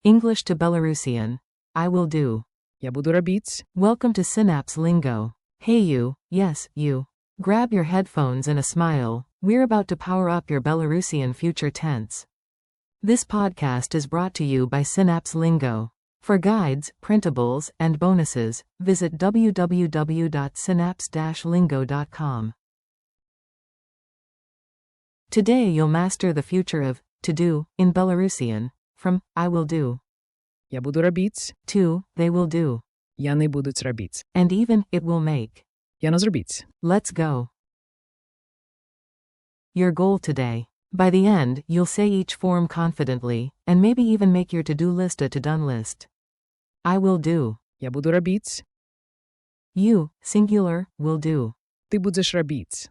English to Belarusian. I will do. Я буду рабіць. Welcome to Synapse Lingo. Hey you, yes, you. Grab your headphones and a smile. We're about to power up your Belarusian future tense. This podcast is brought to you by Synapse Lingo. For guides, printables, and bonuses, visit www.synapse-lingo.com. Today you'll master the future of to do in Belarusian, from I will do Я буду рабіць. to they will do, Яны будуць рабіць. and even it will make. Яно зробіць. Let's go. Your goal today. By the end, you'll say each form confidently, and maybe even make your to-do list a to-done list. I will do. Я буду рабіць. You, singular, will do. Ти будеш рабіць.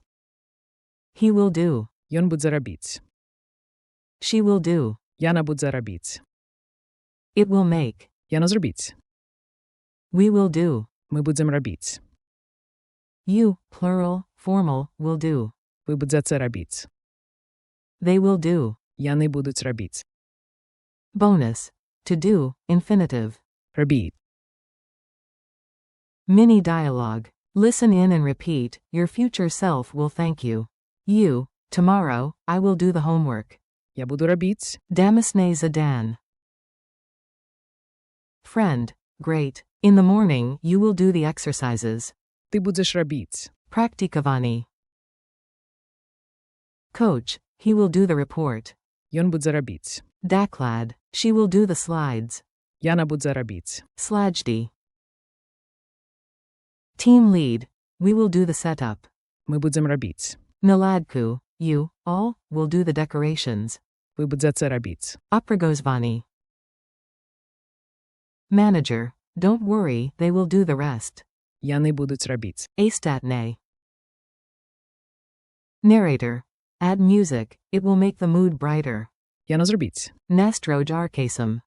He will do. Ён будзе рабіць. She will do. Яна будзе рабіць. It will make. Яно зробіць. We will do. Ми будзем рабіць. You, plural, formal, will do. Ви будзеце рабіць. They will do. Яны будуць рабіць. Bonus. To do, infinitive. Рабіть. Mini dialogue. Listen in and repeat. Your future self will thank you. You, tomorrow, I will do the homework. Я буду рабіць. Damasne Zadan. Friend, great. In the morning, you will do the exercises. Ти будеш рабіць. Praktikovani. Coach, he will do the report. Ён будзе рабіць. Daklad, she will do the slides. Яна будзе рабіць. Slajdi. Team lead, we will do the setup. Ми будзем рабіць. Naladku, you, all, will do the decorations. Ви будзеце рабіць. Apragozvani. Manager, don't worry, they will do the rest. Яны будуць рабіць. Astatne. Narrator, add music, it will make the mood brighter. Яно зробіць. Nastro Jarkasum.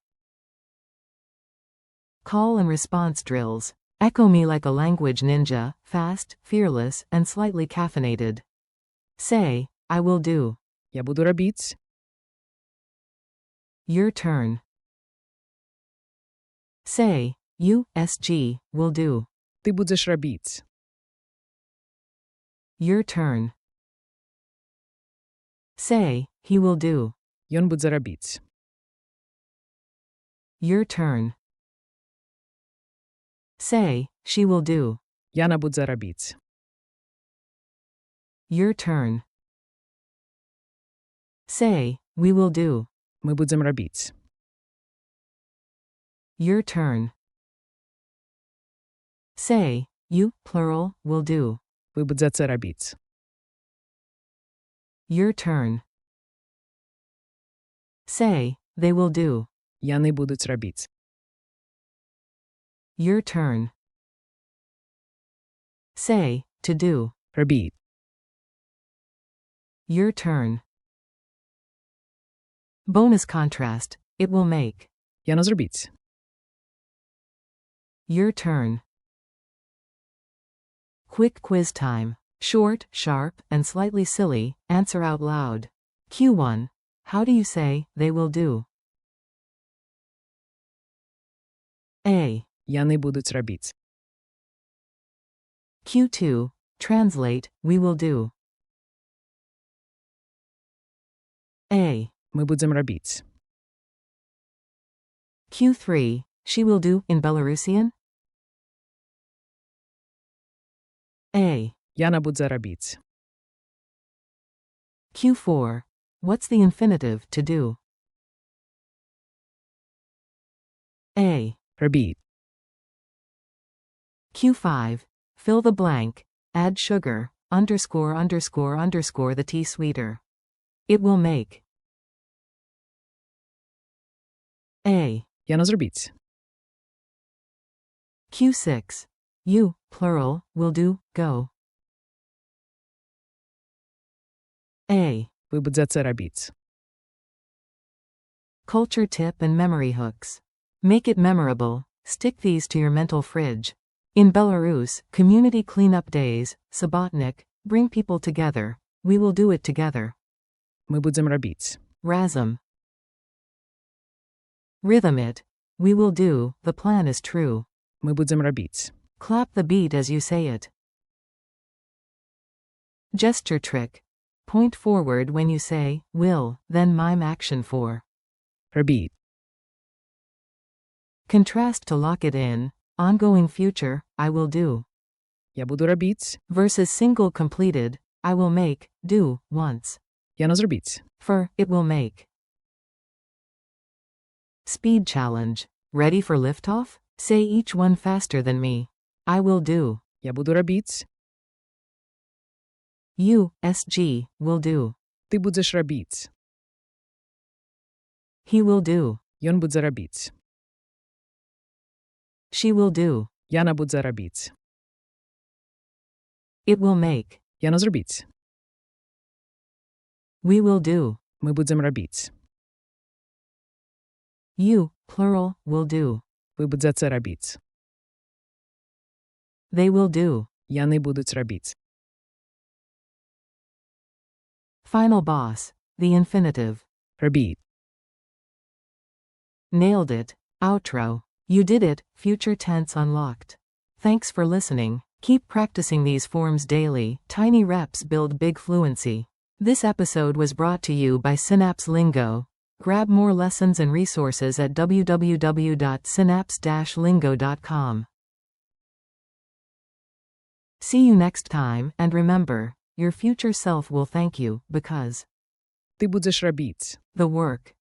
Call and response drills. Echo me like a language ninja, fast, fearless, and slightly caffeinated. Say, I will do. Я буду рабіць. Your turn. Say, you, SG, will do. Ти будеш рабіць. Your turn. Say, he will do. Ён будзе рабіць. Your turn. Say, she will do. Яна будзе рабіць. Your turn. Say, we will do. Мы будзем рабіць. Your turn. Say, you, plural, will do. Ви будзеце рабіць. Your turn. Say, they will do. Яны будуць рабіць. Your turn. Say, to do. Рабіть. Your turn. Bonus contrast, it will make. Яно зробіць. Your turn. Quick quiz time. Short, sharp, and slightly silly, answer out loud. Q1. How do you say, they will do? A. Яны будуць рабіць. Q2. Translate, we will do. A. Мы будзем рабіць. Q3. She will do in Belarusian? A. Яна будзе рабіць. Q4. What's the infinitive to do? A. Рабіть. Q5. Fill the blank. Add sugar, underscore underscore underscore the tea sweeter. It will make. A. Яно зробіць. Q6. You, plural, will do, go. A. Ви будзеце рабіць. Culture tip and memory hooks. Make it memorable. Stick these to your mental fridge. In Belarus, community cleanup days, Sobotnik, bring people together. We will do it together. Ми будзем рабіць. Razem. Rhythm it. We will do, the plan is true. Ми будем робіць. Clap the beat as you say it. Gesture trick. Point forward when you say, will, then mime action for. Робіть. Contrast to lock it in. Ongoing future, I will do. Я буду робіць. Versus single completed, I will make, do, once. Я зробіць. For, it will make. Speed challenge. Ready for liftoff? Say each one faster than me. I will do. Я буду робіць. You, SG, will do. Ти будеш робіць. He will do. Ён будзе робіць. She will do. Яна будзе робіць. It will make. Яна зробіць. We will do. Ми будем робіць. You, plural, will do. Ви будете робіць. They will do. Яни будуть робіць. Final boss. The infinitive. Робіть. Nailed it. Outro. You did it. Future tense unlocked. Thanks for listening. Keep practicing these forms daily. Tiny reps build big fluency. This episode was brought to you by Synapse Lingo. Grab more lessons and resources at www.synapse-lingo.com. See you next time, and remember, your future self will thank you, because Ти будеш робіць. the work